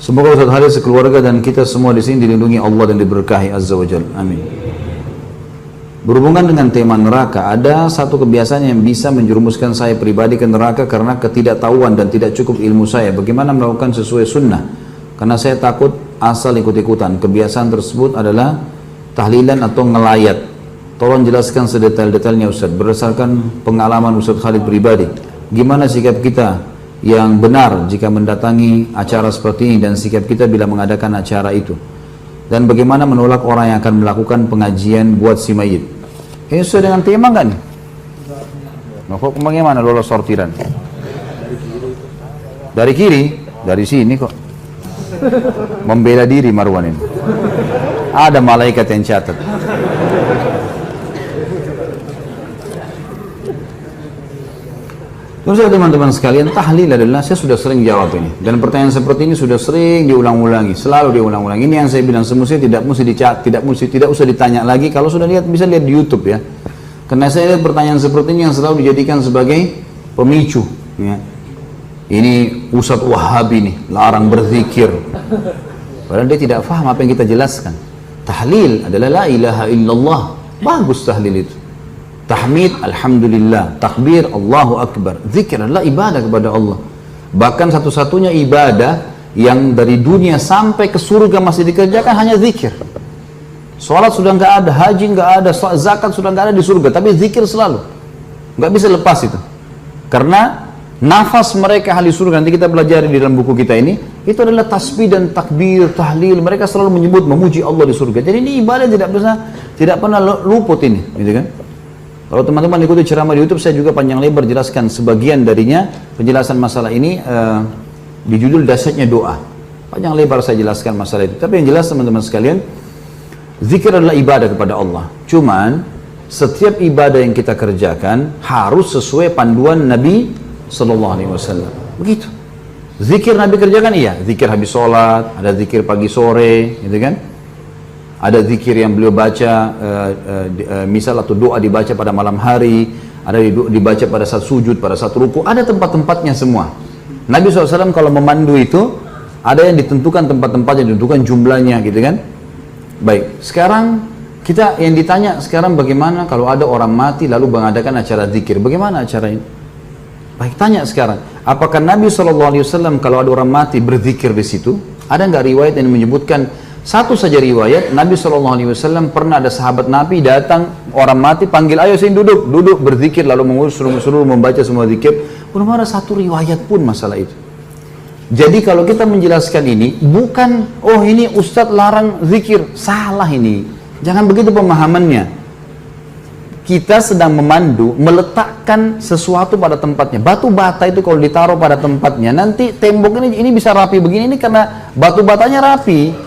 Semoga Ustaz Haris sekeluarga dan kita semua di sini dilindungi Allah dan diberkahi Azza wa Jalla. Amin. Berhubungan dengan tema neraka, ada satu kebiasaan yang bisa menjerumuskan saya pribadi ke neraka karena ketidaktahuan dan tidak cukup ilmu saya. Bagaimana melakukan sesuai sunnah? Karena saya takut asal ikut-ikutan. Kebiasaan tersebut adalah tahlilan atau ngelayat. Tolong jelaskan sedetail-detailnya Ustaz. Berdasarkan pengalaman Ustaz Khalid pribadi, gimana sikap kita yang benar jika mendatangi acara seperti ini dan sikap kita bila mengadakan acara itu, dan bagaimana menolak orang yang akan melakukan pengajian buat si mayit. Ini sesuai dengan tema kan? Nah, kok bagaimana lolos sortiran? Dari kiri, dari sini kok. Membela diri Marwan ini. Ada malaikat yang catat. Terus teman-teman sekalian, tahlil adalah, saya sudah sering jawab ini, dan pertanyaan seperti ini sudah sering diulang-ulangi, selalu diulang-ulangi. Ini yang saya bilang, semestinya tidak usah ditanya lagi. Kalau sudah lihat, bisa lihat di YouTube ya. Karena saya lihat pertanyaan seperti ini yang selalu dijadikan sebagai pemicu ya. Ini Ustadz Wahabi nih, larang berzikir, padahal dia tidak paham apa yang kita jelaskan. Tahlil adalah la ilaha illallah, bagus tahlil itu. Tahmid, alhamdulillah. Takbir, Allahu Akbar. Zikir adalah ibadah kepada Allah. Bahkan satu-satunya ibadah yang dari dunia sampai ke surga masih dikerjakan hanya zikir. Sholat sudah nggak ada, haji nggak ada, zakat sudah nggak ada di surga, tapi zikir selalu. Nggak bisa lepas itu. Karena nafas mereka ahli surga, nanti kita pelajari di dalam buku kita ini, itu adalah tasbih dan takbir, tahlil. Mereka selalu menyebut, memuji Allah di surga. Jadi ini ibadah tidak pernah luput ini, gitu kan? Kalau teman-teman ikuti ceramah di YouTube, saya juga panjang lebar jelaskan sebagian darinya, penjelasan masalah ini di judul Dahsyatnya Doa. Panjang lebar saya jelaskan masalah itu. Tapi yang jelas teman-teman sekalian, zikir adalah ibadah kepada Allah. Cuman setiap ibadah yang kita kerjakan harus sesuai panduan Nabi Sallallahu Alaihi Wasallam. Begitu. Zikir Nabi kerjakan iya, zikir habis sholat, ada zikir pagi sore, gitu kan? Ada zikir yang beliau baca, misal atau doa dibaca pada malam hari, ada dibaca pada saat sujud, pada saat ruku, ada tempat-tempatnya semua. Nabi SAW kalau memandu itu, ada yang ditentukan tempat-tempatnya, ditentukan jumlahnya gitu kan. Baik, sekarang kita yang ditanya sekarang bagaimana kalau ada orang mati lalu mengadakan acara zikir, bagaimana acara ini? Baik, tanya sekarang, apakah Nabi SAW kalau ada orang mati berzikir di situ? Ada nggak riwayat yang menyebutkan? Satu saja riwayat, Nabi SAW pernah ada sahabat Nabi datang, orang mati, panggil, ayo sini duduk berzikir, lalu mengurus seluruh membaca semua zikir. Belum ada satu riwayat pun masalah itu. Jadi kalau kita menjelaskan ini, bukan, oh ini Ustadz larang zikir, salah ini. Jangan begitu pemahamannya. Kita sedang memandu, meletakkan sesuatu pada tempatnya. Batu bata itu kalau ditaruh pada tempatnya, nanti tembok ini bisa rapi begini, ini karena batu batanya rapi.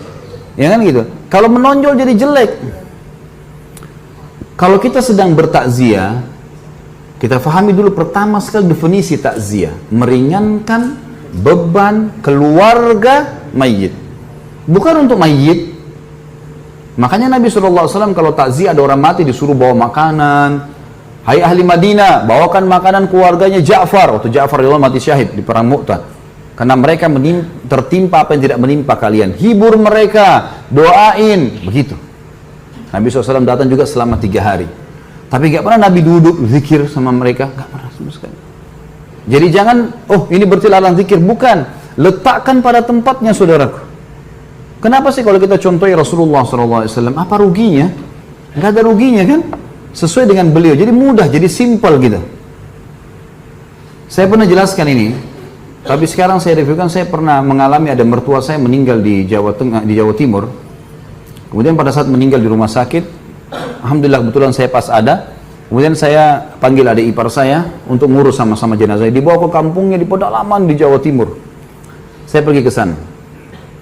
Ya kan gitu. Kalau menonjol jadi jelek. Kalau kita sedang bertakziah, kita fahami dulu pertama sekali definisi takziah. Meringankan beban keluarga mayit. Bukan untuk mayit. Makanya Nabi SAW kalau takziah ada orang mati disuruh bawa makanan. Hai ahli Madinah, bawakan makanan keluarganya Ja'far. Waktu Ja'far mati syahid di perang Mu'tah. Karena mereka tertimpa apa yang tidak menimpa kalian. Hibur mereka, doain, begitu. Nabi SAW datang juga selama 3 hari. Tapi gak pernah Nabi duduk zikir sama mereka, gak pernah sama sekali. Jadi jangan, oh ini berarti larang zikir, bukan. Letakkan pada tempatnya saudaraku. Kenapa sih kalau kita contohi Rasulullah SAW, apa ruginya? Gak ada ruginya kan? Sesuai dengan beliau, jadi mudah, jadi simple gitu. Saya pernah jelaskan ini. Tapi sekarang saya reviewkan, saya pernah mengalami ada mertua saya meninggal di Jawa Tengah, di Jawa Timur. Kemudian pada saat meninggal di rumah sakit, alhamdulillah kebetulan saya pas ada. Kemudian saya panggil adik ipar saya untuk ngurus sama-sama jenazah. Dibawa ke kampungnya di pedalaman di Jawa Timur. Saya pergi ke sana.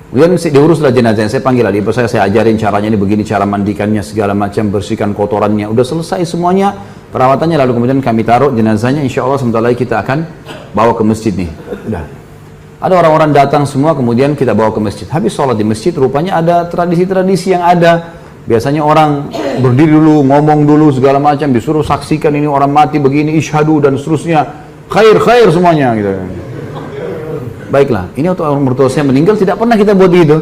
Kemudian diuruslah jenazahnya, saya panggil adik saya ajarin caranya ini begini, cara mandikannya segala macam, bersihkan kotorannya. Udah selesai semuanya perawatannya, lalu kemudian kami taruh jenazahnya. Insya Allah sebentar lagi kita akan bawa ke masjid nih. Udah. Ada orang-orang datang semua, kemudian kita bawa ke masjid. Habis sholat di masjid, rupanya ada tradisi-tradisi yang ada. Biasanya orang berdiri dulu, ngomong dulu segala macam, disuruh saksikan ini orang mati begini, isyhadu dan seterusnya. Khair semuanya gitu. Baiklah, ini waktu orang mertua saya meninggal tidak pernah kita buat itu.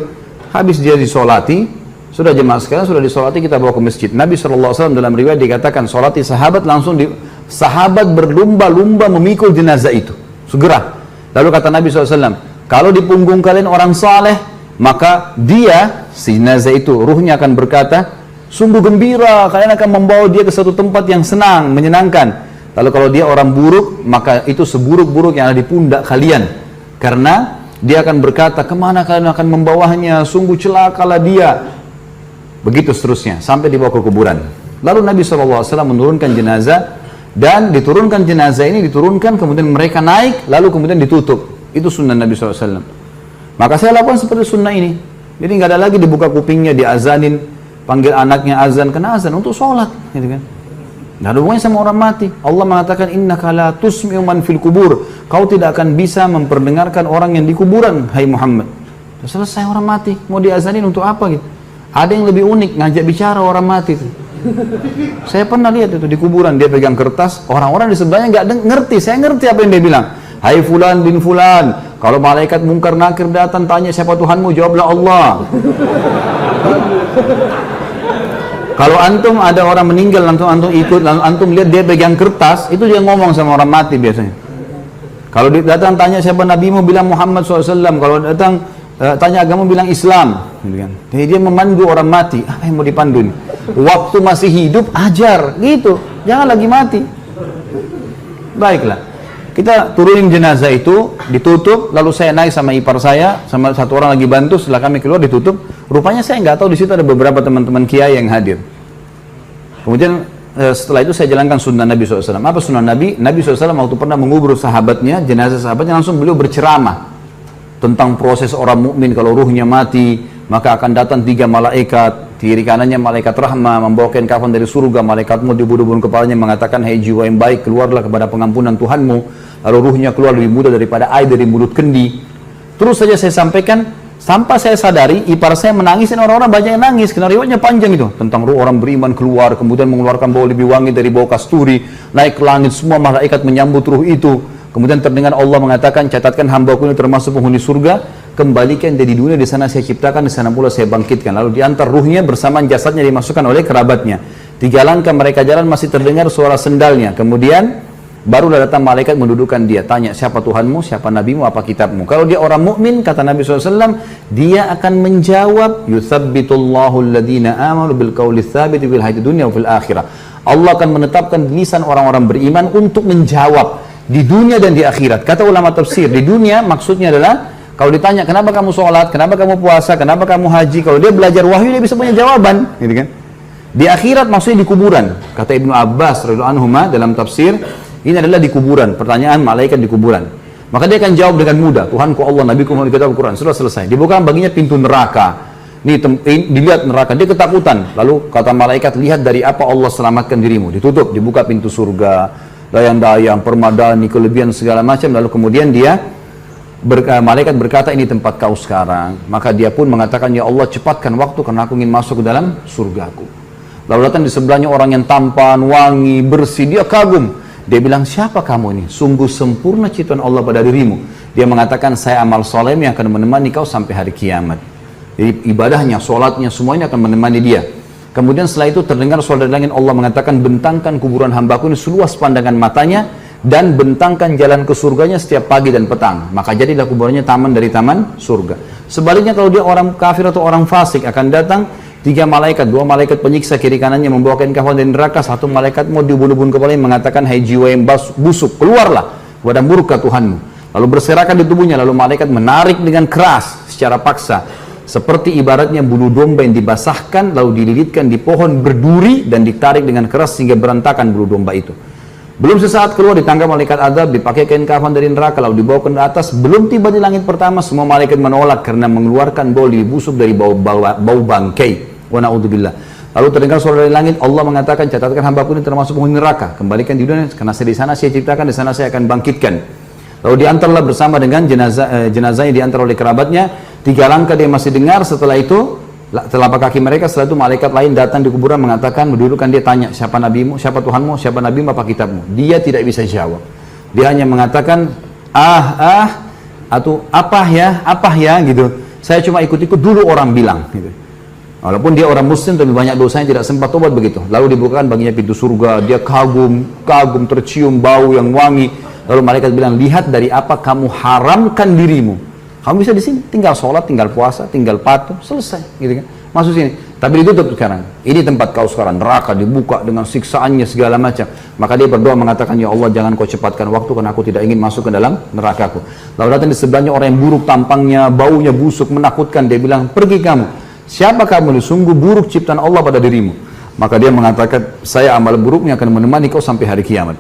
Habis dia disolati, sudah jemaah sekalian sudah disolati, kita bawa ke masjid. Nabi SAW dalam riwayat dikatakan solati sahabat langsung sahabat berlumba-lumba memikul jenazah itu segera. Lalu kata Nabi SAW, kalau di punggung kalian orang saleh, maka dia si jenazah itu ruhnya akan berkata, sungguh gembira, kalian akan membawa dia ke satu tempat yang senang, menyenangkan. Lalu kalau dia orang buruk, maka itu seburuk-buruk yang ada di pundak kalian. Karena dia akan berkata, kemana kalian akan membawanya, sungguh celakalah dia. Begitu seterusnya, sampai dibawa ke kuburan. Lalu Nabi SAW menurunkan jenazah, dan diturunkan jenazah ini, diturunkan, kemudian mereka naik, lalu kemudian ditutup. Itu sunnah Nabi SAW. Maka saya lakukan seperti sunnah ini. Jadi nggak ada lagi dibuka kupingnya, diazanin, panggil anaknya azan, kena azan untuk sholat. Gitu kan. Nggak ada hubungannya sama orang mati. Allah mengatakan, innaka la tusmi'u man fil kubur. Kau tidak akan bisa memperdengarkan orang yang di kuburan, hai Muhammad. Sudah selesai orang mati, mau diazanin untuk apa gitu? Ada yang lebih unik, ngajak bicara orang mati itu. Saya pernah lihat itu di kuburan, dia pegang kertas, orang-orang di sebelahnya nggak ngerti. Saya ngerti apa yang dia bilang. Hai fulan bin fulan, kalau malaikat mungkar nakir datang tanya siapa Tuhanmu, jawablah Allah. Kalau antum ada orang meninggal, antum ikut, lalu antum lihat dia pegang kertas, itu dia ngomong sama orang mati biasanya. Kalau datang tanya siapa nabimu, bilang Muhammad SAW. Kalau datang tanya agama, bilang Islam. Jadi dia memandu orang mati. Apa yang mau dipandu nih? Waktu masih hidup ajar, gitu. Jangan lagi mati. Baiklah, kita turunin jenazah itu, ditutup. Lalu saya naik sama ipar saya, sama satu orang lagi bantu. Setelah kami keluar ditutup. Rupanya saya nggak tahu di situ ada beberapa teman-teman kiai yang hadir. Kemudian setelah itu saya jalankan sunnah Nabi SAW. Apa sunnah Nabi? Nabi SAW waktu pernah mengubur sahabatnya, jenazah sahabatnya, langsung beliau berceramah tentang proses orang mukmin kalau ruhnya mati, maka akan datang 3 malaikat. Kiri kanannya malaikat rahmah membawakan kafan dari surga, malaikat maut di budu-budu kepalanya mengatakan, hai jiwa yang baik, keluarlah kepada pengampunan Tuhanmu. Lalu ruhnya keluar lebih mudah daripada air dari mulut kendi. Terus saja saya sampaikan, sampai saya sadari, ipar saya menangis dan orang-orang banyak yang nangis, karena riwayatnya panjang itu. Tentang ruh orang beriman keluar, kemudian mengeluarkan bau lebih wangi dari bau kasturi, naik ke langit, semua malaikat menyambut ruh itu. Kemudian terdengar Allah mengatakan, catatkan hambaku ini termasuk penghuni surga, kembalikan dia di dunia, di sana saya ciptakan, di sana pula saya bangkitkan. Lalu diantar ruhnya bersamaan jasadnya dimasukkan oleh kerabatnya. 3 langkah mereka jalan masih terdengar suara sendalnya. Kemudian barulah datang malaikat mendudukkan dia, tanya siapa Tuhanmu, siapa nabimu, apa kitabmu. Kalau dia orang mukmin, kata Nabi SAW, dia akan menjawab, yuthabbitullahu alladhina amanu bil qawli tsabit fil hayatid dunya wa fil akhirah. Allah akan menetapkan lisan orang-orang beriman untuk menjawab di dunia dan di akhirat. Kata ulama tafsir, di dunia maksudnya adalah kalau ditanya kenapa kamu sholat, kenapa kamu puasa, kenapa kamu haji, kalau dia belajar wahyu dia bisa punya jawaban, gitu kan? Di akhirat maksudnya di kuburan. Kata Ibnu Abbas radhiyallahu anhu dalam tafsir, ini adalah di kuburan, pertanyaan malaikat di kuburan. Maka dia akan jawab dengan mudah, Tuhanku Allah, Nabiku Muhammad, kitab Al-Quran. Sudah selesai. Dibuka baginya pintu neraka. Dilihat neraka, dia ketakutan. Lalu kata malaikat, lihat dari apa Allah selamatkan dirimu. Ditutup, dibuka pintu surga, dayang-dayang, permadani, kelebihan segala macam. Lalu kemudian malaikat berkata, ini tempat kau sekarang. Maka dia pun mengatakan, ya Allah cepatkan waktu karena aku ingin masuk ke dalam surgaku. Lalu datang di sebelahnya orang yang tampan, wangi, bersih. Dia kagum. Dia bilang, siapa kamu ini? Sungguh sempurna ciptaan Allah pada dirimu. Dia mengatakan, saya amal soleh yang akan menemani kau sampai hari kiamat. Jadi ibadahnya, sholatnya, semuanya akan menemani dia. Kemudian setelah itu terdengar suara dari langit, Allah mengatakan, bentangkan kuburan hambaku ini seluas pandangan matanya, dan bentangkan jalan ke surganya setiap pagi dan petang. Maka jadilah kuburannya taman dari taman surga. Sebaliknya kalau dia orang kafir atau orang fasik, akan datang 3 malaikat, 2 malaikat penyiksa kiri kanannya membawakan kafan dari neraka, 1 malaikat mau dibunuh-bunuh kepalanya mengatakan, hai jiwa yang busuk, keluarlah kepada murka Tuhanmu. Lalu berserakan di tubuhnya, lalu malaikat menarik dengan keras secara paksa, seperti ibaratnya bulu domba yang dibasahkan lalu dililitkan di pohon berduri dan ditarik dengan keras sehingga berantakan bulu domba itu. Belum sesaat keluar ditangkap malaikat azab, dipakai kain kafan dari neraka, lalu dibawa ke atas. Belum tiba di langit pertama, semua malaikat menolak karena mengeluarkan bau lebih busuk dari bau bangkai. Wa na'udzubillah. Lalu terdengar suara dari langit, Allah mengatakan, catatkan hambaku ini termasuk penghuni neraka. Kembalikan di dunia, karena di sana saya ciptakan, di sana saya akan bangkitkan. Lalu diantarlah bersama dengan jenazahnya diantar oleh kerabatnya. 3 langkah dia masih dengar, setelah itu telapak kaki mereka, setelah itu malaikat lain datang di kuburan mengatakan, mendudukan dia tanya, siapa nabimu, siapa Tuhanmu, siapa nabimu, apa kitabmu. Dia tidak bisa jawab. Dia hanya mengatakan, atau apa ya gitu. Saya cuma ikut-ikut dulu orang bilang gitu. Walaupun dia orang muslim tapi banyak dosanya, tidak sempat tobat begitu. Lalu dibukakan baginya pintu surga, dia kagum tercium bau yang wangi. Lalu malaikat bilang, lihat dari apa kamu haramkan dirimu. Kamu bisa di sini, tinggal sholat, tinggal puasa, tinggal patuh, selesai, gitu kan? Masuk sini. Tapi ditutup sekarang. Ini tempat kau sekarang, neraka dibuka dengan siksaannya segala macam. Maka dia berdoa mengatakan, ya Allah jangan kau cepatkan waktu karena aku tidak ingin masuk ke dalam nerakaku. Lalu datang di sebelahnya orang yang buruk tampangnya, baunya busuk, menakutkan. Dia bilang, pergi kamu. Siapa kamu? Sungguh buruk ciptaan Allah pada dirimu. Maka dia mengatakan, saya amal buruknya akan menemani kau sampai hari kiamat.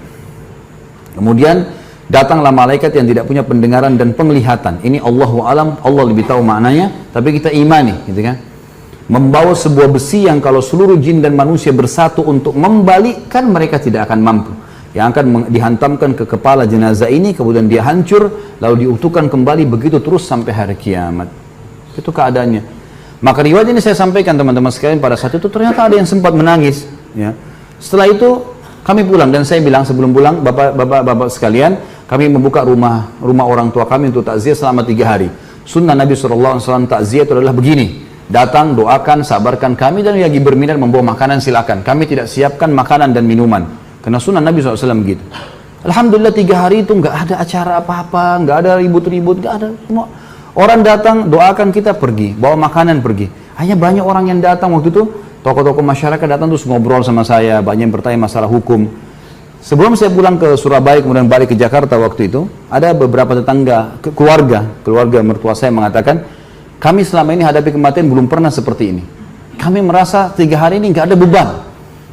Kemudian datanglah malaikat yang tidak punya pendengaran dan penglihatan. Ini Allahu alam, Allah lebih tahu maknanya, tapi kita imani, gitu kan? Membawa sebuah besi yang kalau seluruh jin dan manusia bersatu untuk membalikkan, mereka tidak akan mampu. Yang akan dihantamkan ke kepala jenazah ini, kemudian dia hancur, lalu diutuhkan kembali, begitu terus sampai hari kiamat. Itu keadaannya. Maka riwayat ini saya sampaikan teman-teman sekalian, pada saat itu ternyata ada yang sempat menangis. Ya. Setelah itu kami pulang, dan saya bilang sebelum pulang, bapak-bapak sekalian, kami membuka rumah orang tua kami untuk takziah selama 3 hari. Sunnah Nabi SAW takziah itu adalah begini, datang, doakan, sabarkan kami, dan lagi berminat membawa makanan silakan. Kami tidak siapkan makanan dan minuman, karena sunnah Nabi SAW begitu. Alhamdulillah 3 hari itu nggak ada acara apa-apa, nggak ada ribut-ribut, nggak ada. Semua orang datang, doakan kita, pergi, bawa makanan, pergi. Hanya banyak orang yang datang waktu itu, tokoh-tokoh masyarakat datang terus ngobrol sama saya, banyak yang bertanya masalah hukum. Sebelum saya pulang ke Surabaya, kemudian balik ke Jakarta waktu itu, ada beberapa tetangga, keluarga mertua saya mengatakan, kami selama ini hadapi kematian belum pernah seperti ini. Kami merasa 3 hari ini nggak ada beban.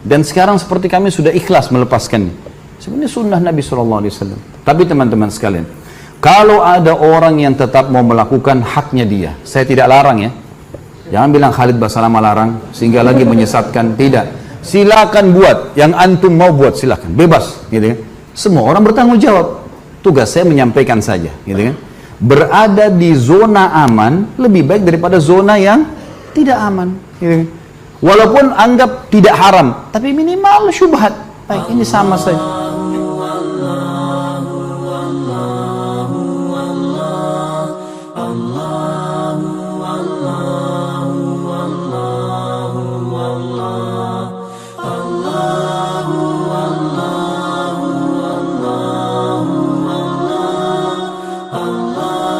Dan sekarang seperti kami sudah ikhlas melepaskannya. Sebenarnya sunnah Nabi SAW. Tapi teman-teman sekalian, kalau ada orang yang tetap mau melakukan haknya dia, saya tidak larang ya. Jangan bilang Khalid Basalamah larang, sehingga lagi menyesatkan. Tidak. Silakan buat, yang antum mau buat silakan, bebas, gitu kan. Semua orang bertanggung jawab. Tugas saya menyampaikan saja, gitu kan. Berada di zona aman lebih baik daripada zona yang tidak aman, gitu kan. Walaupun anggap tidak haram, tapi minimal syubhat. Baik, ini sama saja.